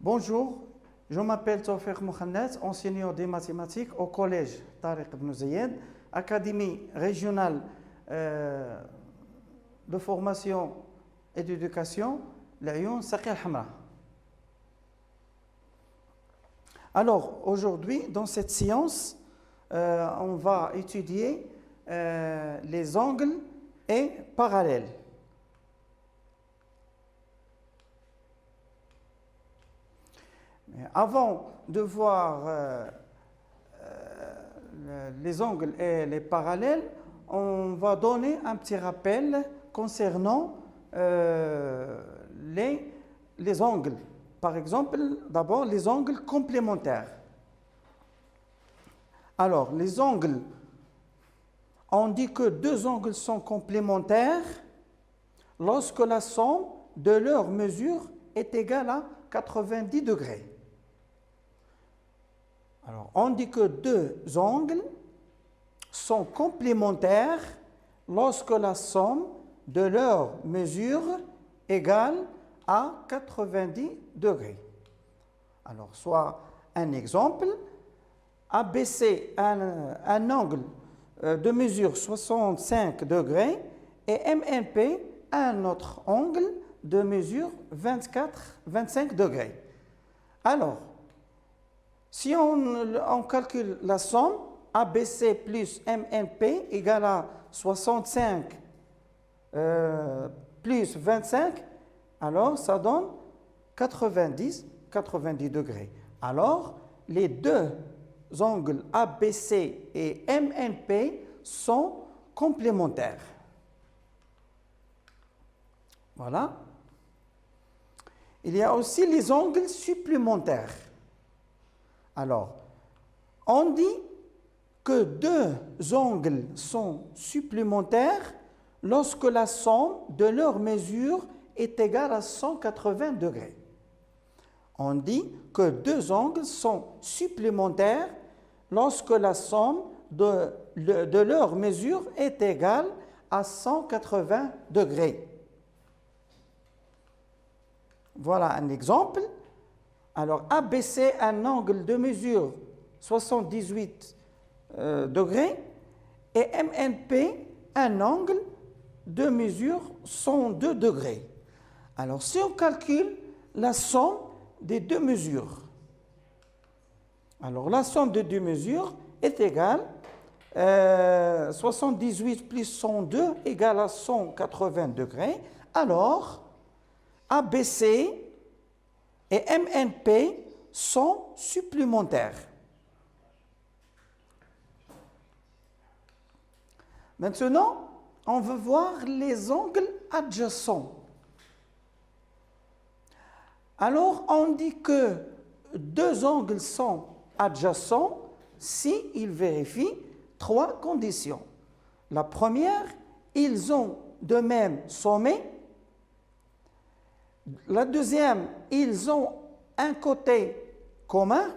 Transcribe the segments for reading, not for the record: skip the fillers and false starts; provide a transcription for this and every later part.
Bonjour, je m'appelle Tawfiq Moukhannet, enseignant des mathématiques au collège Tariq Ibn Zayed, académie régionale de formation et d'éducation, l'Ayoun Saqi al-Hamra. Alors, aujourd'hui, dans cette séance, on va étudier les angles et parallèles. Avant de voir les angles et les parallèles, on va donner un petit rappel concernant les angles. Par exemple, d'abord les angles complémentaires. Alors, les angles, on dit que deux angles sont complémentaires lorsque la somme de leurs mesures est égale à 90 degrés. Alors, on dit que deux angles sont complémentaires lorsque la somme de leurs mesures égale à 90 degrés. Alors, soit un exemple, ABC un angle de mesure 65 degrés et MNP un autre angle de mesure 25 degrés. Alors, si on calcule la somme, ABC plus MNP égale à 65 plus 25, alors ça donne 90 degrés. Alors, les deux angles ABC et MNP sont complémentaires. Voilà. Il y a aussi les angles supplémentaires. Alors, on dit que deux angles sont supplémentaires lorsque la somme de leurs mesures est égale à 180 degrés. On dit que deux angles sont supplémentaires lorsque la somme de leurs mesures est égale à 180 degrés. Voilà un exemple. Alors, ABC, un angle de mesure 78 degrés et MNP, un angle de mesure 102 degrés. Alors, si on calcule la somme des deux mesures, alors la somme des deux mesures est égale 78 plus 102 égale à 180 degrés. Alors, ABC et MNP sont supplémentaires. Maintenant, on veut voir les angles adjacents. Alors, on dit que deux angles sont adjacents si ils vérifient trois conditions. La première, ils ont de même sommet. La deuxième, ils ont un côté commun.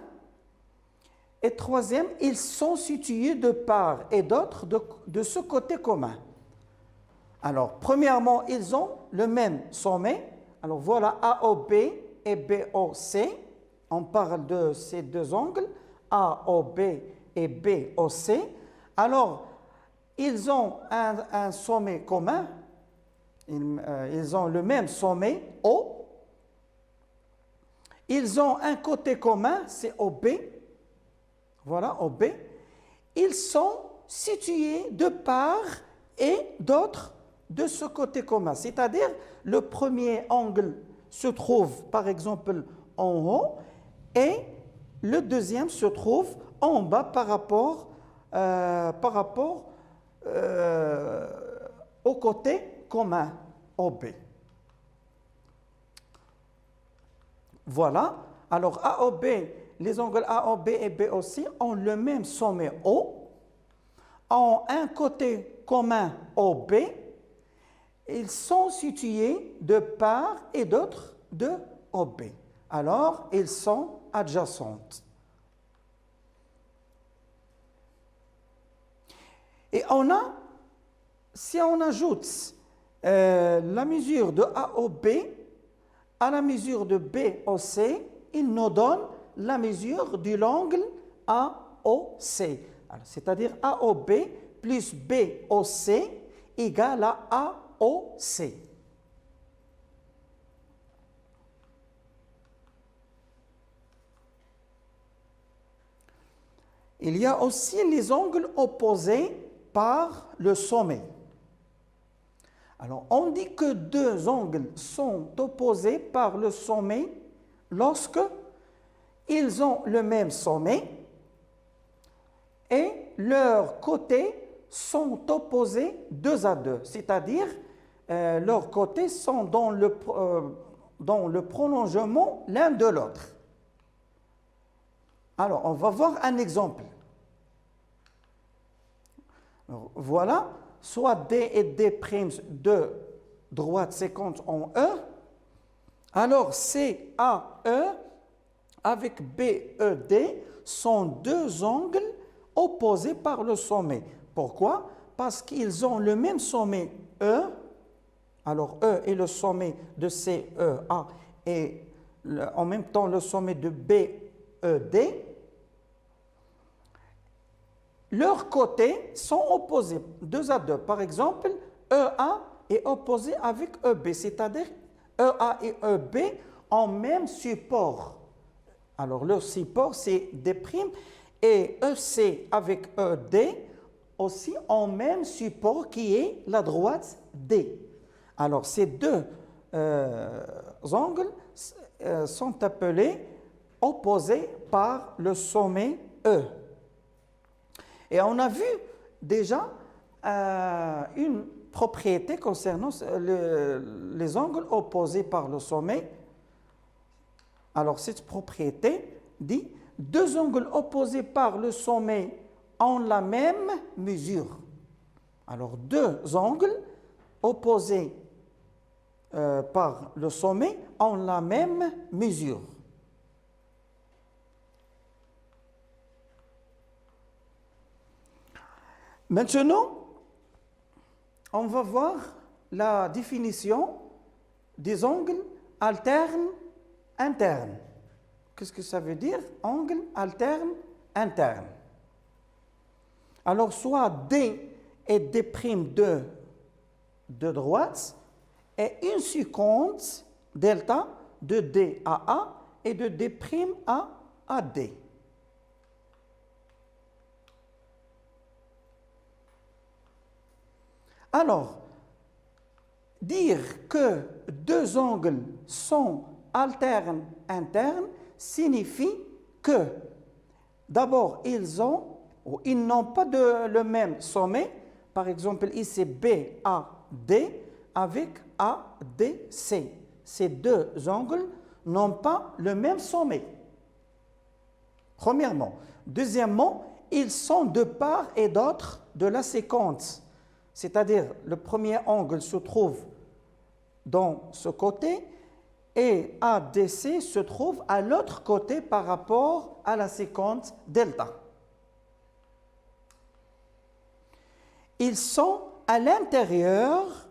Et troisième, ils sont situés de part et d'autre de ce côté commun. Alors, premièrement, ils ont le même sommet. Alors, voilà AOB et BOC. On parle de ces deux angles, AOB et BOC. Alors, ils ont un sommet commun. Ils ont le même sommet, O. Ils ont un côté commun, c'est OB. Voilà, OB. Ils sont situés de part et d'autre de ce côté commun. C'est-à-dire, le premier angle se trouve, par exemple, en haut et le deuxième se trouve en bas par rapport au côté commun, OB. Voilà. Alors, AOB, les angles AOB et BOC ont le même sommet O, ont un côté commun OB, ils sont situés de part et d'autre de OB. Alors, ils sont adjacentes. Et si on ajoute la mesure de AOB à la mesure de BOC, il nous donne la mesure de l'angle AOC. C'est-à-dire AOB plus BOC égale à AOC. Il y a aussi les angles opposés par le sommet. Alors, on dit que deux angles sont opposés par le sommet lorsque ils ont le même sommet et leurs côtés sont opposés deux à deux, c'est-à-dire leurs côtés sont dans le prolongement l'un de l'autre. Alors, on va voir un exemple. Alors, voilà, soit D et D' de droite séquence en E. Alors, CAE avec BED sont deux angles opposés par le sommet. Pourquoi? Parce qu'ils ont le même sommet E. Alors, E est le sommet de CEA et en même temps le sommet de BED. Leurs côtés sont opposés, deux à deux. Par exemple, EA est opposé avec EB, c'est-à-dire EA et EB ont même support. Alors, leur support, c'est D' et EC avec ED aussi ont même support qui est la droite D. Alors, ces deux angles sont appelés opposés par le sommet E. Et on a vu déjà une propriété concernant les angles opposés par le sommet. Alors, cette propriété dit deux angles opposés par le sommet ont la même mesure. Alors, deux angles opposés par le sommet ont la même mesure. Maintenant, on va voir la définition des angles alternes internes. Qu'est-ce que ça veut dire? Angle alterne interne. Alors, soit D est D' de droite et une seconde delta de D à A et de D' à D. Alors, dire que deux angles sont alternes internes signifie que d'abord ils n'ont pas le même sommet. Par exemple, ici BAD avec ADC. Ces deux angles n'ont pas le même sommet. Premièrement. Deuxièmement, ils sont de part et d'autre de la séquence. C'est-à-dire, le premier angle se trouve dans ce côté et ADC se trouve à l'autre côté par rapport à la séquence delta. Ils sont à l'intérieur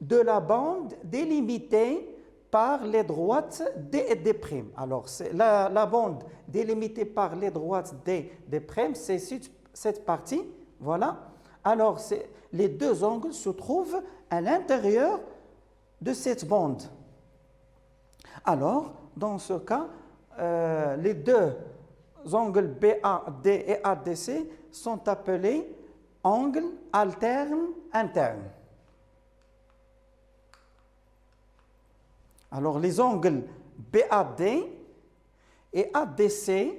de la bande délimitée par les droites D et D'. Alors, la bande délimitée par les droites D et D', c'est cette partie, voilà. Alors, les deux angles se trouvent à l'intérieur de cette bande. Alors, dans ce cas, les deux angles BAD et ADC sont appelés angles alternes internes. Alors, les angles BAD et ADC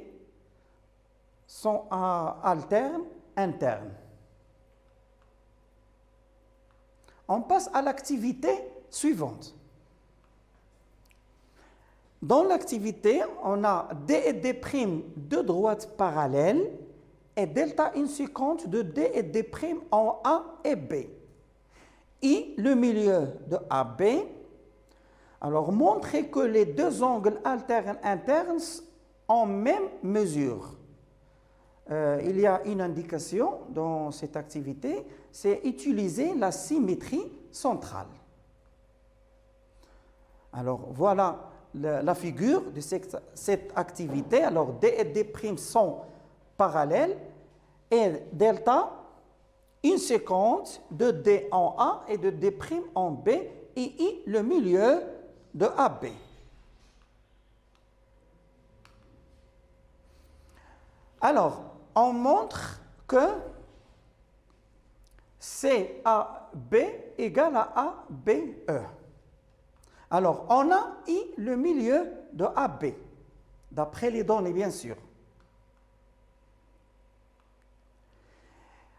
sont alternes internes. On passe à l'activité suivante. Dans l'activité, on a D et D' de droite parallèles et delta une seconde de D et D' en A et B. I, le milieu de AB. Alors, montrez que les deux angles alternes internes ont même mesure. Il y a une indication dans cette activité, c'est utiliser la symétrie centrale. Alors, voilà la figure de cette activité. Alors, D et D' sont parallèles et delta, une séquence de D en A et de D' en B et I, le milieu de AB. Alors, on montre que CAB égale à ABE. Alors, on a I, le milieu de AB, d'après les données, bien sûr.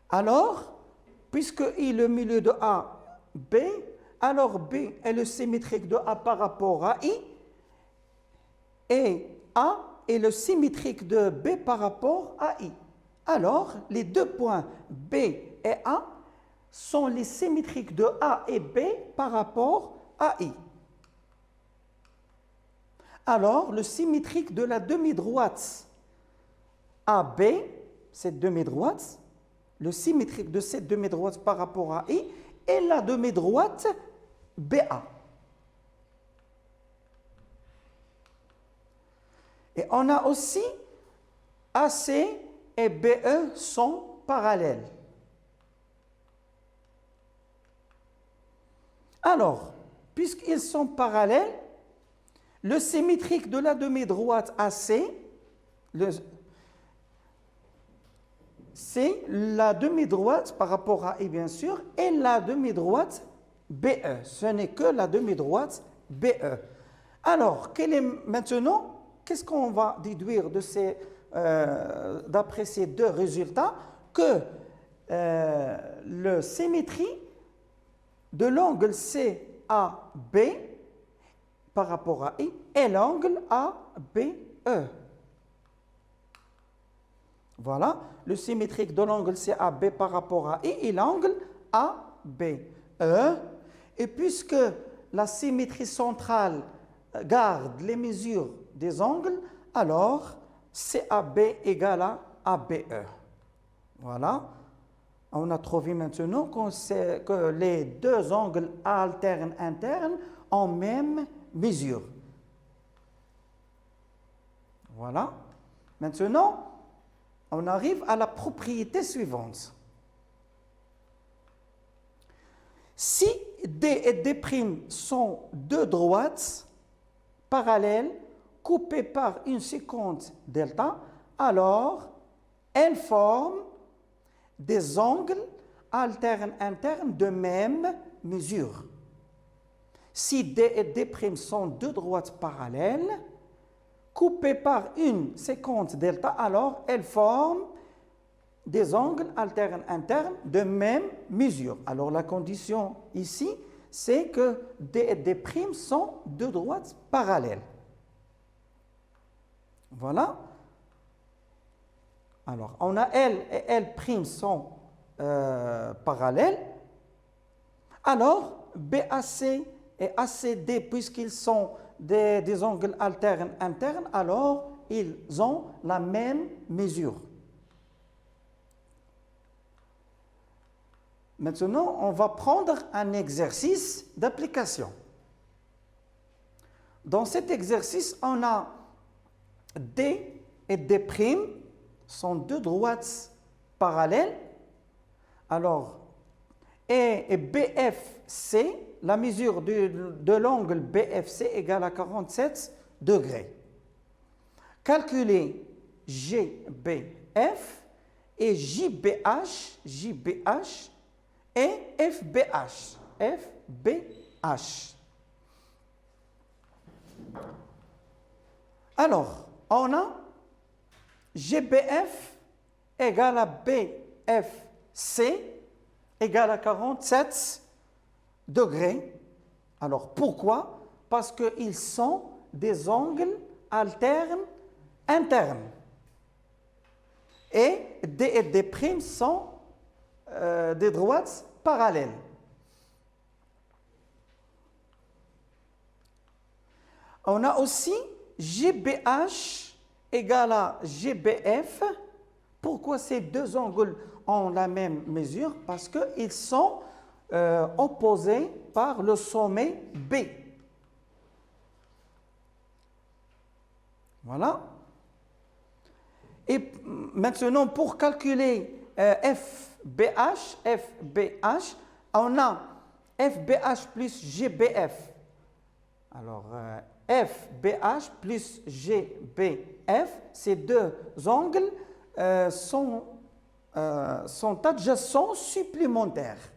Alors, puisque I, le milieu de AB, alors B est le symétrique de A par rapport à I, et A est le symétrique de B par rapport à I. Alors, les deux points B et A sont les symétriques de A et B par rapport à I. Alors, le symétrique de la demi-droite AB, cette demi-droite, le symétrique de cette demi-droite par rapport à I est la demi-droite BA. Et on a aussi AC et BE sont parallèles. Alors, puisqu'ils sont parallèles, le symétrique de la demi-droite AC, c'est la demi-droite par rapport à I, bien sûr, et la demi-droite BE. Ce n'est que la demi-droite BE. Alors, maintenant, qu'est-ce qu'on va déduire d'après ces deux résultats? Que la symétrie de l'angle CAB par rapport à I est l'angle ABE. Voilà, le symétrique de l'angle CAB par rapport à I est l'angle ABE. Et puisque la symétrie centrale garde les mesures des angles, alors CAB égale à ABE. Voilà. On a trouvé maintenant que les deux angles alternes internes ont même mesure. Voilà. Maintenant, on arrive à la propriété suivante. Si D et D' sont deux droites parallèles coupées par une séquence delta, alors elles forment des angles alternes internes de même mesure. Si D et D' sont deux droites parallèles, coupées par une séquence delta, alors elles forment des angles alternes internes de même mesure. Alors la condition ici, c'est que D et D' sont deux droites parallèles. Voilà. Alors, on a L et L' sont parallèles. Alors, BAC et ACD, puisqu'ils sont des angles alternes internes, alors ils ont la même mesure. Maintenant, on va prendre un exercice d'application. Dans cet exercice, on a D et D' sont deux droites parallèles. Alors, et BFC, la mesure de l'angle BFC égale à 47 degrés. Calculez GBF et JBH et FBH. Alors, on a GBF égale à BFC égale à 47 degrés. Alors, pourquoi? Parce qu'ils sont des angles alternes internes. Et D et D' sont des droites parallèles. On a aussi GBH égale à GBF. Pourquoi ces deux angles ont la même mesure? Parce qu'ils sont opposés par le sommet B. Voilà. Et maintenant, pour calculer FBH, on a FBH plus GBF. Alors, FBH plus GBF, ces deux angles sont adjacents supplémentaires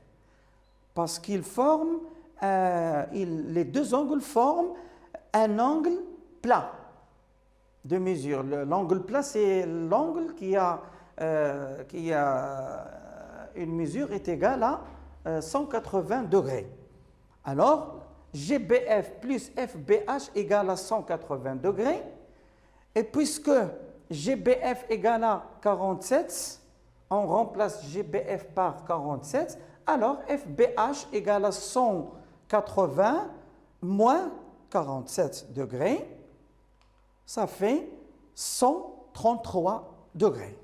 parce qu'ils forment, les deux angles forment un angle plat de mesure. L'angle plat, c'est l'angle qui a une mesure est égale à 180 degrés. Alors, GBF plus FBH égale à 180 degrés. Et puisque GBF égale à 47, on remplace GBF par 47, alors FBH égale à 180 moins 47 degrés. Ça fait 133 degrés.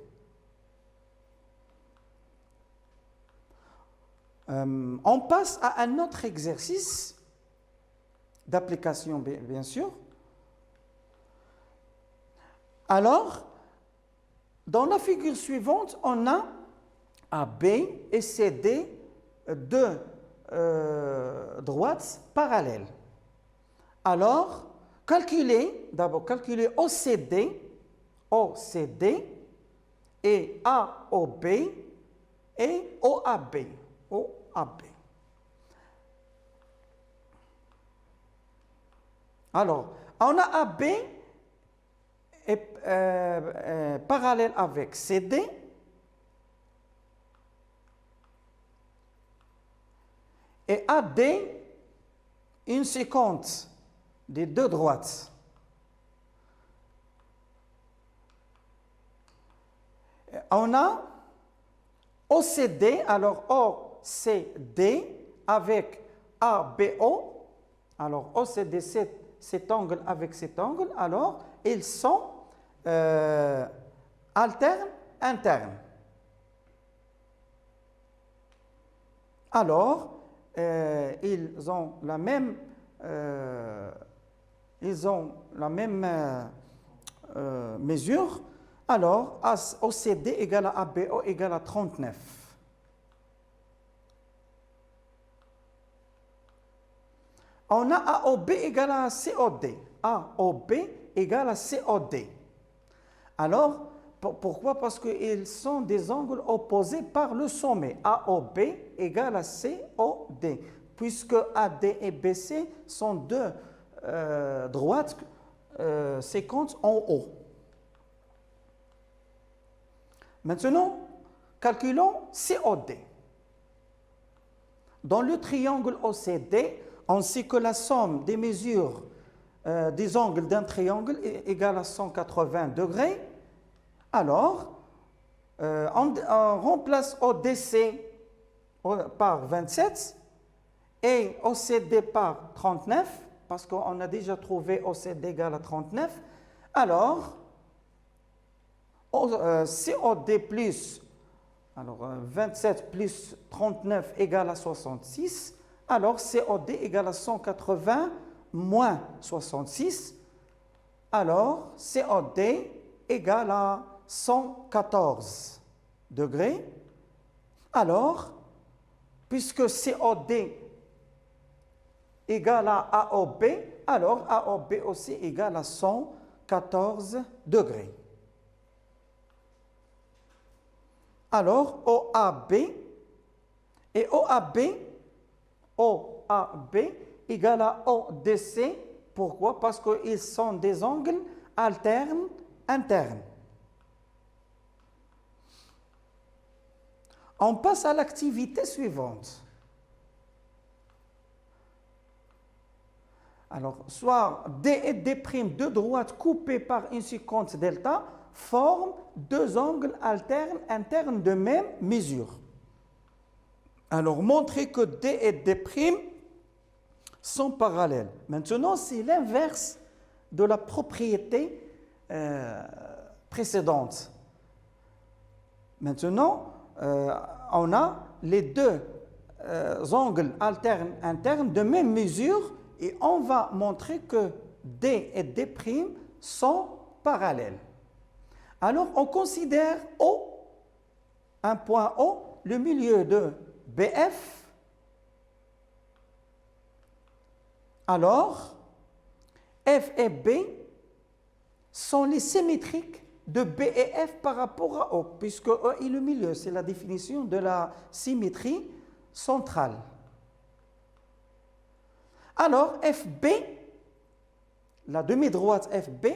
On passe à un autre exercice d'application, bien sûr. Alors, dans la figure suivante, on a AB et CD deux droites parallèles. Alors, d'abord calculer OCD et AOB et OAB. Alors, on a AB parallèle avec CD et AD une séquence des deux droites. On a OCD, alors OCD avec ABO. Alors OCD, cet angle avec cet angle, alors ils sont alternes, internes. Alors, ils ont la même mesure. Alors, OCD égale à ABO égale à 39. On a AOB égale à COD. AOB égale à COD. Alors, pourquoi? Parce qu'ils sont des angles opposés par le sommet. AOB égale à COD. Puisque AD et BC sont deux droites séquentes en haut. Maintenant, calculons COD. Dans le triangle OCD, on sait que la somme des mesures des angles d'un triangle est égale à 180 degrés. Alors, on remplace ODC par 27 et OCD par 39, parce qu'on a déjà trouvé OCD égale à 39. Alors, COD plus, alors 27 plus 39 égale à 66. Alors, COD égale à 180 moins 66. Alors, COD égale à 114 degrés. Alors, puisque COD égale à AOB, alors AOB aussi égale à 114 degrés. Alors, OAB et OAB égale à ODC. Pourquoi? Parce qu'ils sont des angles alternes, internes. On passe à l'activité suivante. Alors, soit D et D', deux droites coupées par une séquence delta, forment deux angles alternes, internes de même mesure. Alors, montrer que D et D' sont parallèles. Maintenant, c'est l'inverse de la propriété précédente. Maintenant, on a les deux angles alternes, internes de même mesure et on va montrer que D et D' sont parallèles. Alors, on considère O, un point O, le milieu de BF. Alors, F et B sont les symétriques de B et F par rapport à O, puisque O est le milieu, c'est la définition de la symétrie centrale. Alors, FB, la demi-droite FB,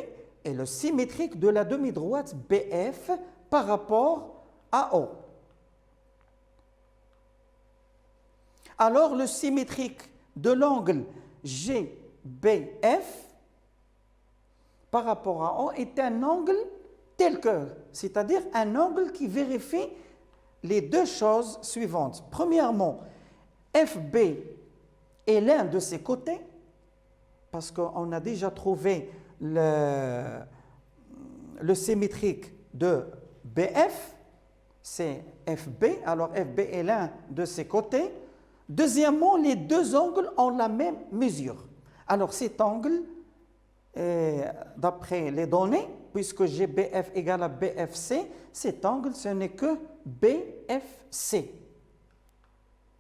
est le symétrique de la demi-droite BF par rapport à O. Alors, le symétrique de l'angle GBF par rapport à O est un angle tel que, c'est-à-dire un angle qui vérifie les deux choses suivantes. Premièrement, FB est l'un de ses côtés, parce qu'on a déjà trouvé le symétrique de BF, c'est FB, alors FB est l'un de ses côtés. Deuxièmement, les deux angles ont la même mesure. Alors cet angle, d'après les données, puisque GBF égale à BFC, cet angle, ce n'est que BFC.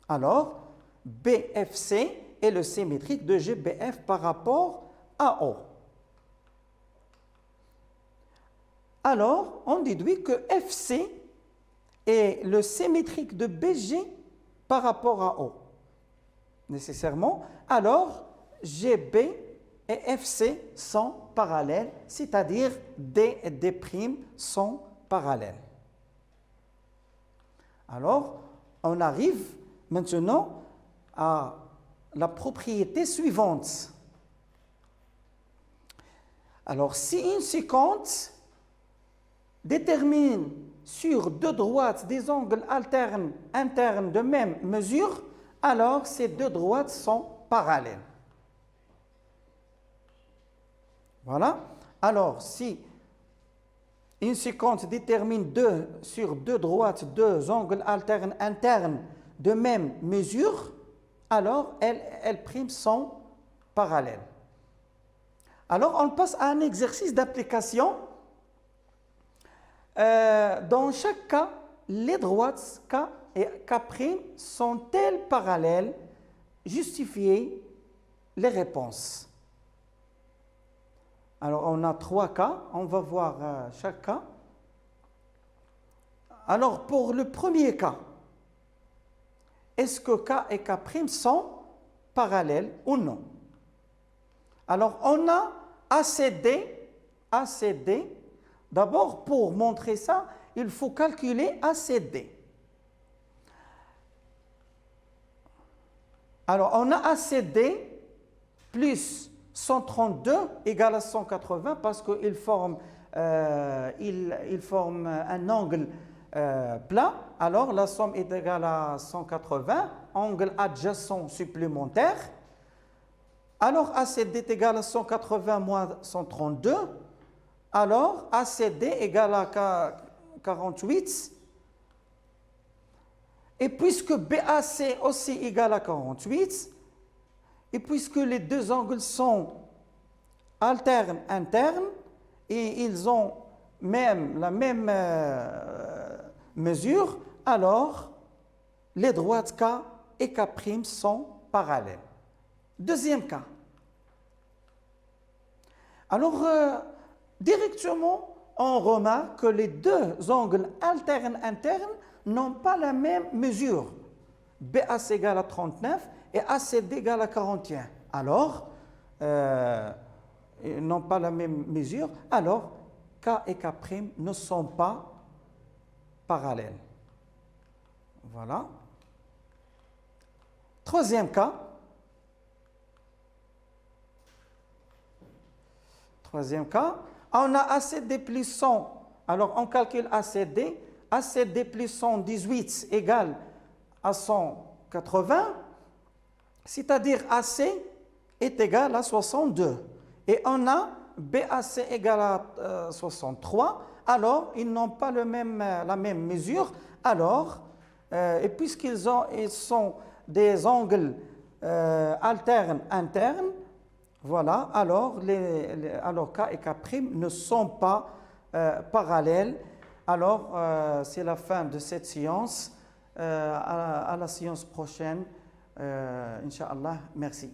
Alors, BFC est le symétrique de GBF par rapport à O. Alors, on déduit que FC est le symétrique de BG par rapport à O. Nécessairement, alors GB et FC sont parallèles, c'est-à-dire D et D' sont parallèles. Alors, on arrive maintenant à la propriété suivante. Alors, si une séquence détermine sur deux droites des angles internes de même mesure, alors ces deux droites sont parallèles. Voilà. Alors, si une séquence détermine sur deux droites deux angles alternes internes de même mesure, alors elles primes sont parallèles. Alors, on passe à un exercice d'application. Dans chaque cas, les droites K et K' sont-elles parallèles? Justifiez les réponses. Alors, on a 3 cas. On va voir chaque cas. Alors, pour le premier cas, est-ce que K et K' sont parallèles ou non? Alors, on a ACD. D'abord, pour montrer ça, il faut calculer ACD. Alors, on a ACD plus 132 égale à 180 parce qu'il forme, un angle plat. Alors, la somme est égale à 180, angle adjacent supplémentaire. Alors, ACD est égal à 180 moins 132. Alors, ACD égale à 48. Et puisque BAC aussi égale à 48, et puisque les deux angles sont internes, et ils ont la même mesure, alors les droites K et K' sont parallèles. Deuxième cas. Alors, directement, on remarque que les deux angles internes n'ont pas la même mesure. BAC égale à 39 et ACD égale à 41. Alors, ils n'ont pas la même mesure. Alors, K et K' ne sont pas parallèles. Voilà. Troisième cas. On a ACD plus 100. Alors, on calcule ACD. ACD plus 118 égale à 180. C'est-à-dire AC est égal à 62. Et on a BAC égale à 63. Alors, ils n'ont pas la même mesure. Alors, et puisqu'ils sont des angles alternes internes, Voilà, alors K et K' ne sont pas parallèles. Alors, c'est la fin de cette séance. À la séance prochaine, Inch'Allah. Merci.